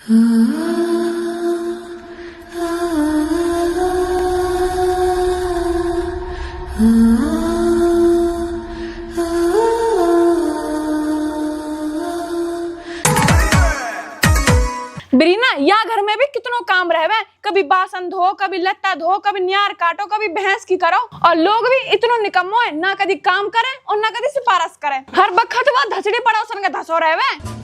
ब्रीना, या घर में भी कितनो काम रहवे, कभी बासन धो, कभी लत्ता धो, कभी न्यार काटो, कभी भैंस की करो। और लोग भी इतनो निकम्मो है, ना कभी काम करे और ना कभी सिफारिश करे। हर बखत वो धसड़ी पड़ोसन के धसो रहवे।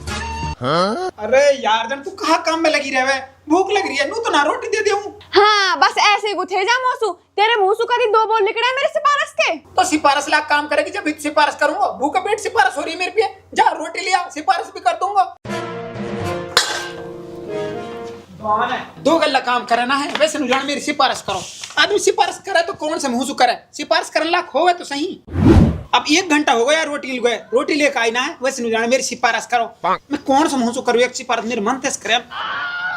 हाँ? अरे यार जन तू कहाँ काम में लगी रहवे, भूख लग रही है, नू तो ना रोटी दे दूं। हाँ बस ऐसे ही गुथे जा मोसू, तेरे मुंह से कभी दो बोल निकले मेरे सिफारिश के। तो सिफारिश लाख काम करेगी जब सिफारिश करूंगा, भूखा पेट सिफारिश हो रही है मेरे पे। जा रोटी लिया, सिफारिश भी कर दूंगा। दो गल्ला काम करना है, वैसे नु जान मेरी सिफारिश करो। आदमी सिफारिश करे तो कौन से मुंह से करे, सिफारिश करने लाख होवे तो सही। अब 1 घंटा हो गया रोटी लेकर आई ना है, वैसे नु जान मेरी सिफारिश करो। मैं कौन सा मुंह से करूँ एक सिफारिश, मेरे मन तेज करे।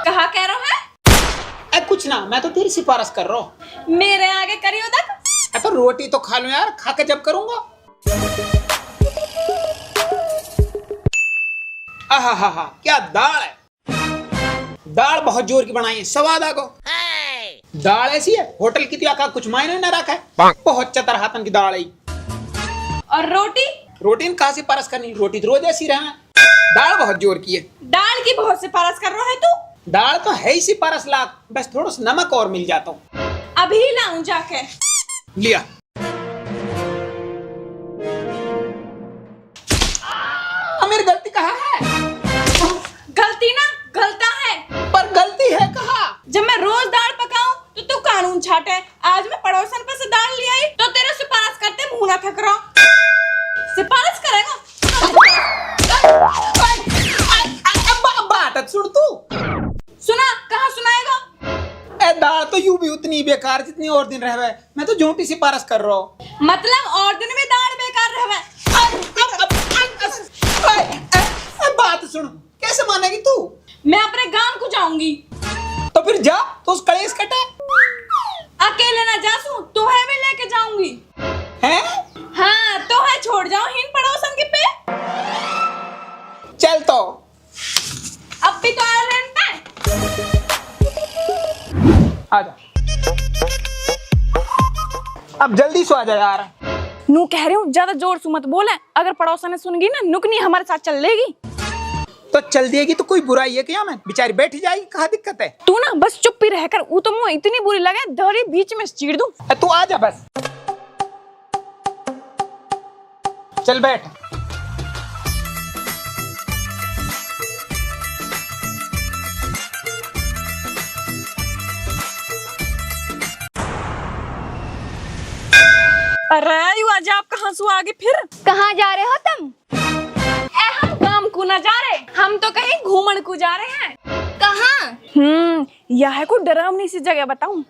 कहा कह रहा है? कुछ ना, मैं तो तेरी सिफारिश कर रहा हूँ। मेरे आगे करियो तक। तो रोटी तो खा लो यार, खा के जब करूंगा। आहा क्या दाल है, दाल बहुत जोर की बनाई है, स्वाद आगो। दाल ऐसी है होटल की का कुछ मायने न रखा है, बहुत चतर हाथन की दाल है। और रोटी? रोटी कहाँ से पारस करनी, रोटी तो रोज ऐसी रहे। दाल बहुत जोर की है। दाल की बहुत सिफारिश कर रहा है तू? दाल तो है ही सिफारिश लाख, बस थोड़ा सा नमक और मिल जाता हूँ। अभी लाऊं जाके। लिया। मेरी गलती कहाँ है? गलती ना गलता है, पर गलती है कहाँ? जब मैं रोज दाल पकाऊं तो तू कानून छाटे। आज मैं पड़ोसन पर से दाल ले आई तो तेरे सिफारिश करते मुंह ना थक रहा। सिफारिश करेगा? बात सुन तू। सुना? कहाँ सुनाएगा? दाल तो यूं भी उतनी बेकार जितनी और दिन रहवे, मैं तो झूठी सिफारिश कर रहा हूँ। मतलब और दिन में दाल बेकार रहवे? बात सुन, कैसे मानेगी तू? मैं अपने गांव को जाऊंगी। तो फिर जा, तो उस कलेश कटे। अकेले ना जासू, तो है भी लेके जाऊंगी। हैं? हाँ तो है, छोड़ जाओ हिन पड़ोसन के पे। चल तो अब भी तो आ रहता है। आजा, अब जल्दी सो आजा यार। नू कह रही हूँ ज्यादा जोर से मत बोले, अगर पड़ोसन ने सुन गई ना नुकनी हमारे साथ चल लेगी। तो चल देगी तो कोई बुराई है क्या? मैं बेचारी बैठ जाएगी, कहाँ दिक्कत है? तू ना बस चुप ही रहकर, वो तो मुँह इतनी बुरी लगे धड़ी बीच में चीर दूं। तू आजा बस, चल बैठ। अरे आज आप कहाँ से आगे फिर? कहाँ जा रहे हो तुम? हम काम को ना जा रहे, हम तो कहीं घूमने को जा रहे हैं। कहाँ? यह है कोई डरावनी सी जगह बताऊं?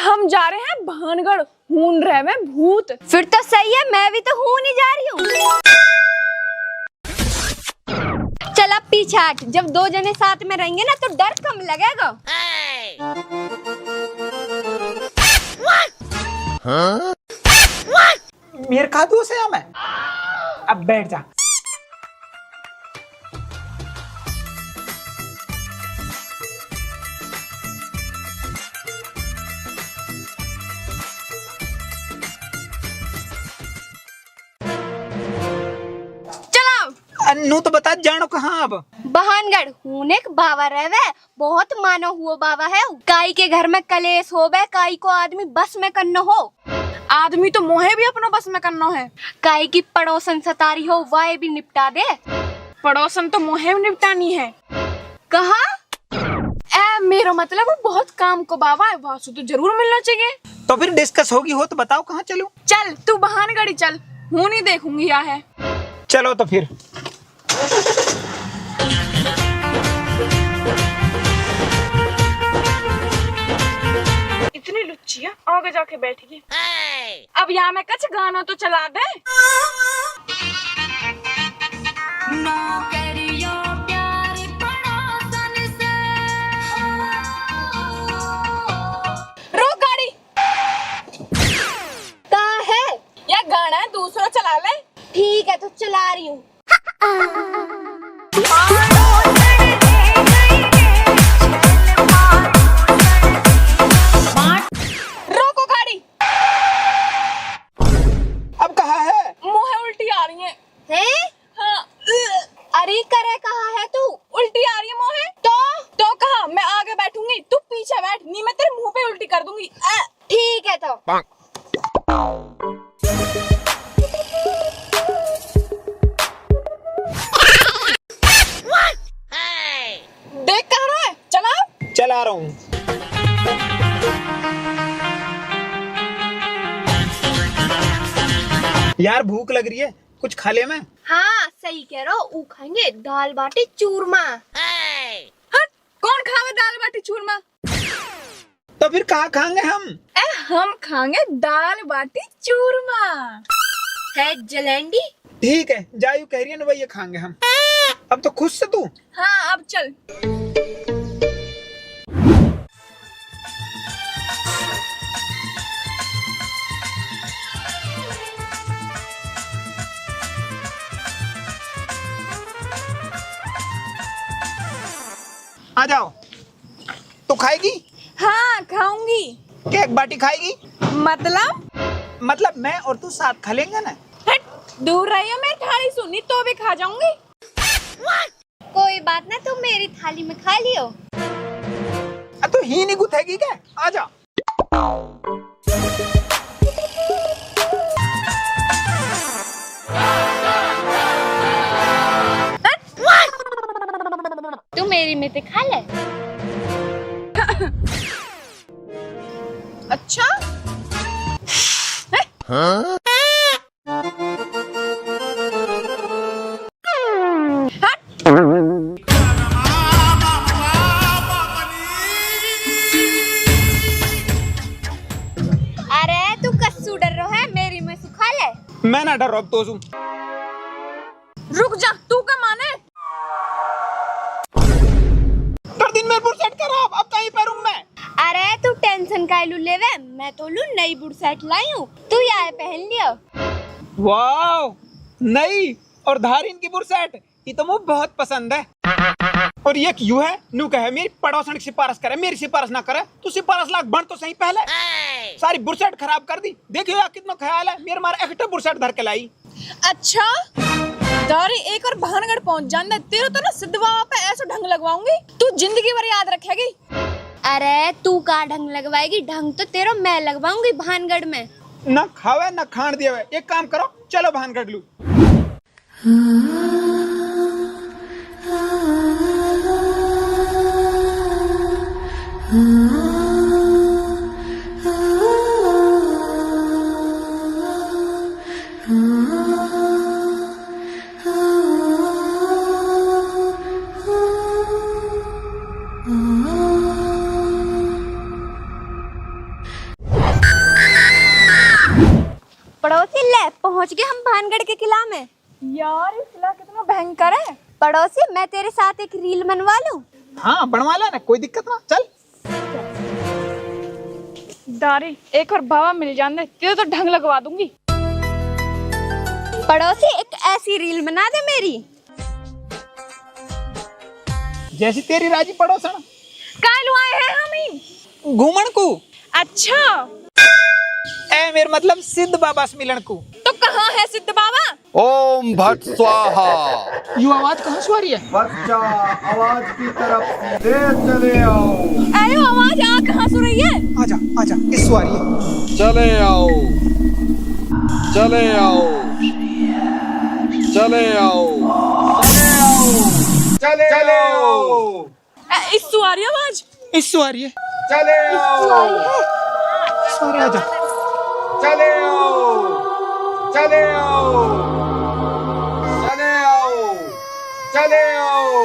हम जा रहे हैं भानगढ़, हून रहे में भूत। फिर तो सही है, मैं भी तो हूँ नहीं जा रही हूँ। चल अब पीछे हट, जब 2 जने साथ में रहेंगे ना तो डर कम लगेगा। मेरे का दोस्त है मैं, अब बैठ जा। नू तो बता, जानो कहाँ अब? बहानगढ़ हूँ एक बाबा रहवे, बहुत मानो हुआ बाबा है। काई के घर में कलेश होवे, काई को आदमी बस में करना हो। आदमी तो मोहे भी अपनो बस में करना है। काई की पड़ोसन सतारी हो, वह भी निपटा दे। पड़ोसन तो मोहे भी निपटानी है। कहाँ? मेरा मतलब वो बहुत काम को बाबा है, वासु तो जरूर मिलना चाहिए। तो फिर डिस्कस होगी हो तो बताओ कहाँ चलूं? चल तू बहानगढ़ चल, हूँ नहीं देखूंगी या है। चलो तो फिर। इतनी लुच्ची है, आगे जाके बैठेगी। अब यहाँ में कुछ गाना तो चला दे। रोक गाड़ी। कहाँ है? यह गाना है, दूसरा चला ले। ठीक है तो चला रही हूँ। चला रहा हूँ। यार भूख लग रही है, कुछ खा ले मैं। हाँ सही कह रहा हो, ऊ खाएंगे दाल बाटी चूरमा। हट, कौन खावे दाल बाटी चूरमा? तो फिर कहाँ खाएंगे हम? हम खाएंगे दाल बाटी चूरमा। है जलेंडी। ठीक है, जायू कह रही है ना वही खाएंगे हम। अब तो खुश से तू। हाँ अब चल। आ जाओ। तू खाएगी? हाँ खाऊंगी। क्या एक बाटी खाएगी? मतलब मैं और तू साथ खा लेंगे ना। हट, दूर रहियो, मैं थाली सुनी तो भी खा जाऊंगी। कोई बात ना, तुम मेरी थाली में खा लियो। तो ही नहीं गुथेगी क्या? आ जा। तू मेरी में से खा ले। अच्छा Huh? अरे तू कस्सू डर रहा है, मेरी में से खा ले। मैं ना डर रहा, अब तो सू। रुक जा, तू का माने? कर दिन मेरे बुर सेट कर, अब कहीं पैरूं मैं। अरे तू टेंशन काहे लू लेवे, मैं तो लू नई बुट सेट लाई हूँ, तू ये पहन लियो। वाह, नई और धारीन की बुर सेट, ये तो मुझे बहुत पसंद है। और ये क्यों है? नू कहे मेरी पड़ोसन की सिफारिश करे, मेरी सिफारिश ना करे। तू सिफारिश लाख बन तो सही पहले। सारी बुरसेट खराब कर दी। देखियो यार कितना ख्याल है, मेरे मारे एक्स्ट्रा बुरसेट धर के लाई। अच्छा दारी, एक और भानगढ़ पहुंच जाना, तेरे तो ना सिद्ध बाबा पे ऐसा ढंग लगवाऊंगी, तू जिंदगी भर याद रखेगी। अरे तू का ढंग लगवाएगी, ढंग तो तेरा मैं लगवाऊंगी भानगढ़ में। ना खावे ना खान दिया हुए। एक काम करो, चलो भानगढ़ लू। पड़ोसी ले पहुंच गए हम भानगढ़ के किला में। यार ये किला कितना भयंकर है। पड़ोसी मैं तेरे साथ एक रील बनवा लूं? हाँ बनवा लेना, कोई दिक्कत ना, चल। दारी एक और बाबा मिल जाने, तेरे तो ढंग लगवा दूंगी। पड़ोसी एक ऐसी रील बना दे मेरी। जैसी तेरी राजी पड़ोसन। कालू आए हैं हम ही। घूमन को। अच्छा ए मेरे मतलब सिद्ध बाबा से मिलन को। तो कहाँ है सिद्ध बाबा? ओम भट स्वाहा। यू आवाज कहाँ से आ रही है? बच्चा आवाज की तरफ सीधे चले आओ। अरे आवाज आ कहाँ से रही है? आजा आजा, इस सवारी है। चले आओ, चले आओ, चले आओ, चले आओ, इस सुआरी आवाज। इस सवारी है। चले आओ, सवारी आजा। चले आओ, चले आओ, चले आओ, चले आओ,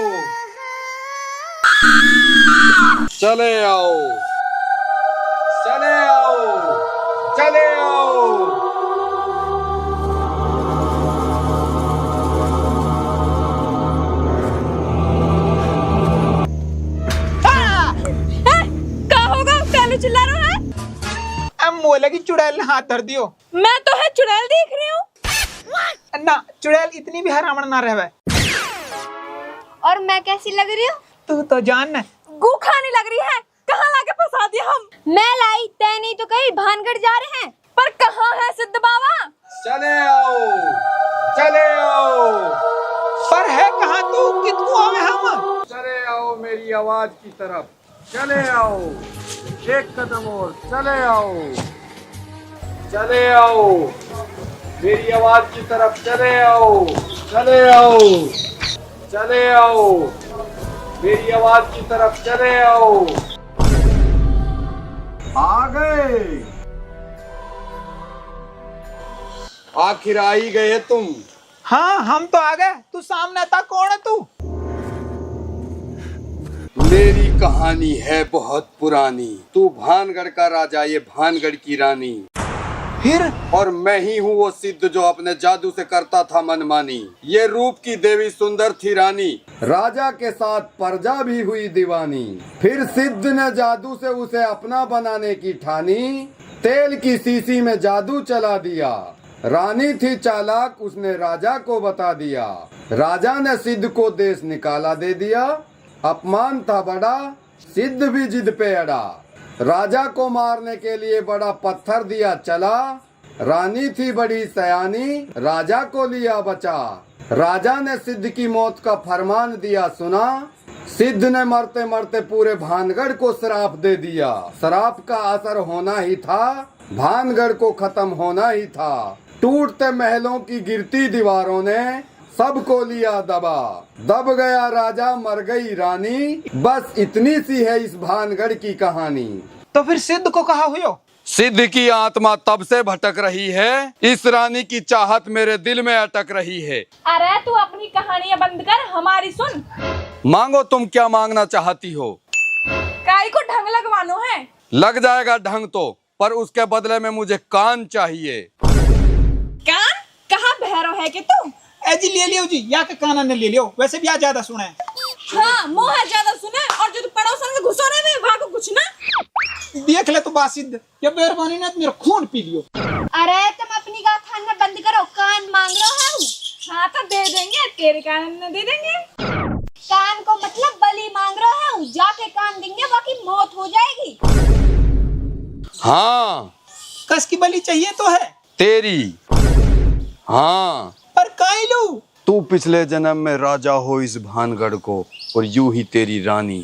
चले आओ, चले आओ, चले आओ। क्या होगा? कालू चिल्ला रहा है। अब मोला की चुड़ैल ने हाथ धर दियो। मैं तो है चुड़ैल देख रही हूँ। ना चुड़ैल इतनी भी हरामण ना रहे। और मैं कैसी लग रही हूँ? तू तो जान न। गूखा नहीं लग रही है। कहाँ लाके फंसा दिया हम? मैं लाई, तय नहीं तो कहीं भानगढ़ जा रहे हैं। पर कहाँ है सिद्ध बाबा? चले आओ, चले आओ, पर है कहाँ तू? कितकू आवे हम? चले आओ मेरी आवाज की तरफ। चले आओ, एक कदम और, चले आओ, चले आओ मेरी आवाज की तरफ। चले आओ, चले आओ, चले आओ मेरी आवाज की तरफ। चले आओ। आ गए। आखिर आ ही गए तुम। हाँ हम तो आ गए, तू सामने था, कौन है तू? मेरी कहानी है बहुत पुरानी। तू भानगढ़ का राजा, ये भानगढ़ की रानी। फिर? और मैं ही हूँ वो सिद्ध जो अपने जादू से करता था मनमानी। ये रूप की देवी सुंदर थी रानी, राजा के साथ प्रजा भी हुई दीवानी। फिर सिद्ध ने जादू से उसे अपना बनाने की ठानी। तेल की शीशी में जादू चला दिया। रानी थी चालाक, उसने राजा को बता दिया। राजा ने सिद्ध को देश निकाला दे दिया। अपमान था बड़ा, सिद्ध भी जिद पे अड़ा। राजा को मारने के लिए बड़ा पत्थर दिया चला। रानी थी बड़ी सयानी, राजा को लिया बचा। राजा ने सिद्ध की मौत का फरमान दिया सुना। सिद्ध ने मरते मरते पूरे भानगढ़ को श्राप दे दिया। श्राप का असर होना ही था, भानगढ़ को खत्म होना ही था। टूटते महलों की गिरती दीवारों ने सबको लिया दबा। दब गया राजा, मर गई रानी। बस इतनी सी है इस भानगढ़ की कहानी। तो फिर सिद्ध को कहा हुई हो? सिद्ध की आत्मा तब से भटक रही है, इस रानी की चाहत मेरे दिल में अटक रही है। अरे तू अपनी कहानियां बंद कर, हमारी सुन। मांगो, तुम क्या मांगना चाहती हो? काई को ढंग लगवानो है? लग जाएगा ढंग तो, पर उसके बदले में मुझे कान चाहिए। कान? कहाँ भैरव है कि तू? जी ले लियो जी, या के काना ने ले लियो, वैसे भी आज ज्यादा सुना है। हाँ मोह ज्यादा सुना है, और जो तू पड़ोसन में घुसो रहे हैं वहाँ को कुछ ना। देख ले तू बात सिद्ध, ये मेहरबानी ने मेरा खून पी लियो। अरे तुम अपनी गाँव खाना बंद करो, कान मांग रहे हो। हाँ तो दे देंगे, तेरे कान में दे देंगे। कान को मतलब बलि मांग रहे हो, जाके कान देंगे, बाकी मौत हो जाएगी। हाँ, कस की बलि चाहिए तो है तेरी। हाँ, पर काई लू? तू पिछले जन्म में राजा हो इस भानगढ़ को, और यूं ही तेरी रानी।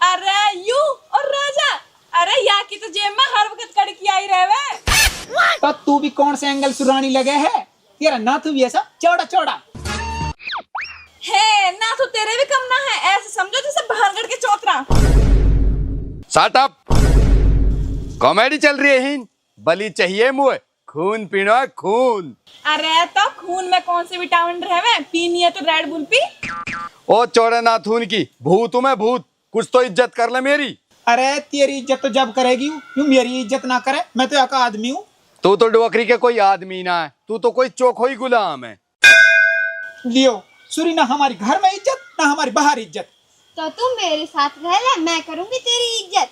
अरे यू और राजा, अरे या की तो जेब में हर वक्त कड़की आई रहे। तो तू भी कौन से एंगल सुरानी लगे है? तेरा नाथ भी ऐसा चौड़ा चौड़ा है ना, तो तेरे भी कम ना है। ऐसे समझो जैसे भानगढ़ के चौतरा। शट अप, कॉमेडी चल रही है। ही बलि चाहिए मुझे, खून पीना है, खून। अरे तो खून में कौन से विटामिन रहे? पीनी है तो रेड बुल पी। ओ चौड़े नाथून की भूत हूँ मैं, भूत। कुछ तो इज्जत कर ले मेरी। अरे तेरी इज्जत तो जब करेगी, यूं मेरी इज्जत ना करे। मैं तो एक आदमी हूँ। तू तो डोकरी के कोई आदमी ना है, तू तो कोई चोखोई गुलाम है। लियो सुरी, ना हमारी घर में इज्जत ना हमारी बाहर इज्जत। तो तुम मेरे साथ रह ले, मैं करूंगी तेरी इज्जत।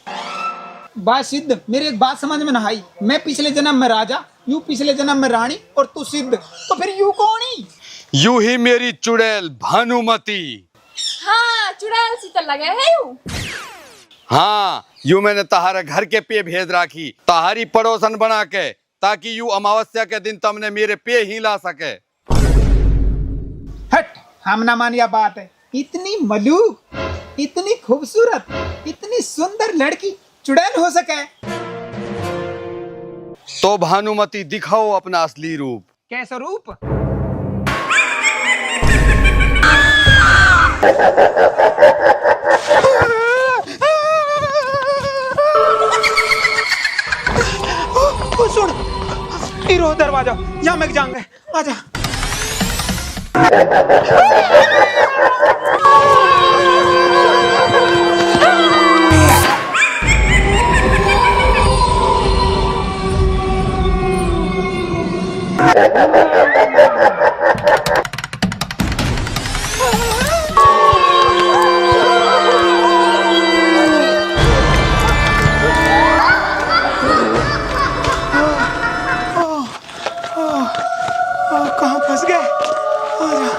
बात सिद्ध, मेरी एक बात समझ में ना आई। मैं पिछले जन्म में राजा, यूं पिछले जन्म में रानी, और तू सिद्ध, तो फिर यूं कौन ही? यूं ही मेरी चुड़ैल भानुमति। हाँ चुड़ैल सी तो लगे है यू। हाँ, यूं मैंने तहारे घर के पे भेज राखी, तहारी पड़ोसन बना के, ताकि यूं अमावस्या के दिन तुमने मेरे पे ही ला सके। हट, हम ना मानिया बात है। इतनी मलूक, इतनी खूबसूरत, इतनी सुंदर लड़की चुड़ैल हो सके? तो भानुमति दिखाओ अपना असली रूप। कैसा रूप? सुन, हीरो दरवाजा, यहाँ मैं जाऊंगा। आजा। कहाँ फंस गए? आजा,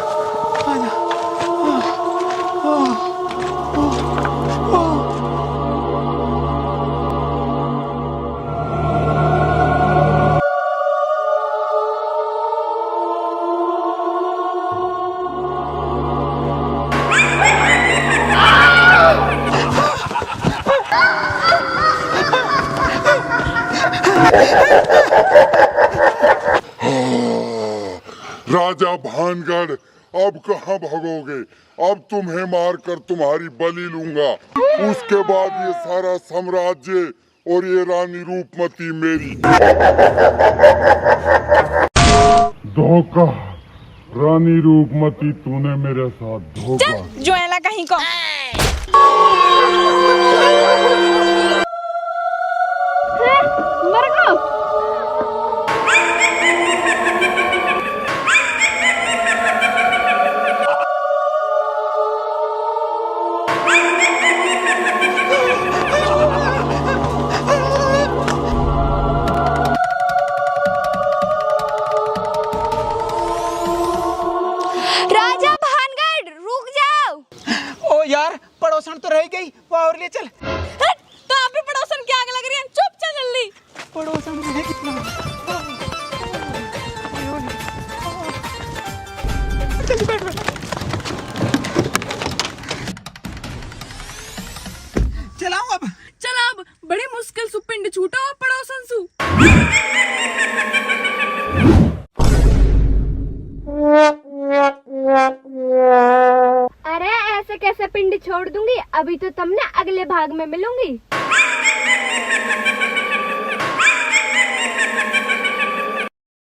आजा। राजा भानगढ़, अब कहाँ भागोगे? अब तुम्हें मारकर तुम्हारी बलि लूंगा। उसके बाद ये सारा साम्राज्य और ये रानी रूपमती मेरी। धोखा रानी रूपमती, तूने मेरे साथ धोखा। जो एला कहीं को मर गो। राजा भानगढ़ रुक जाओ। ओ यार, पड़ोसन तो रह गई, वो और ले चल। हट, तो आप भी पड़ोसन की आग लग रही है, चुप चल जल्दी। पड़ोसन रहे कितना। जल्दी बैठ बैठ। चलाऊं अब। चल अब बड़ी मुश्किल सु पिंड छूटा और पड़ोसन सु। अरे ऐसे कैसे पिंड छोड़ दूंगी, अभी तो तुमने अगले भाग में मिलूंगी।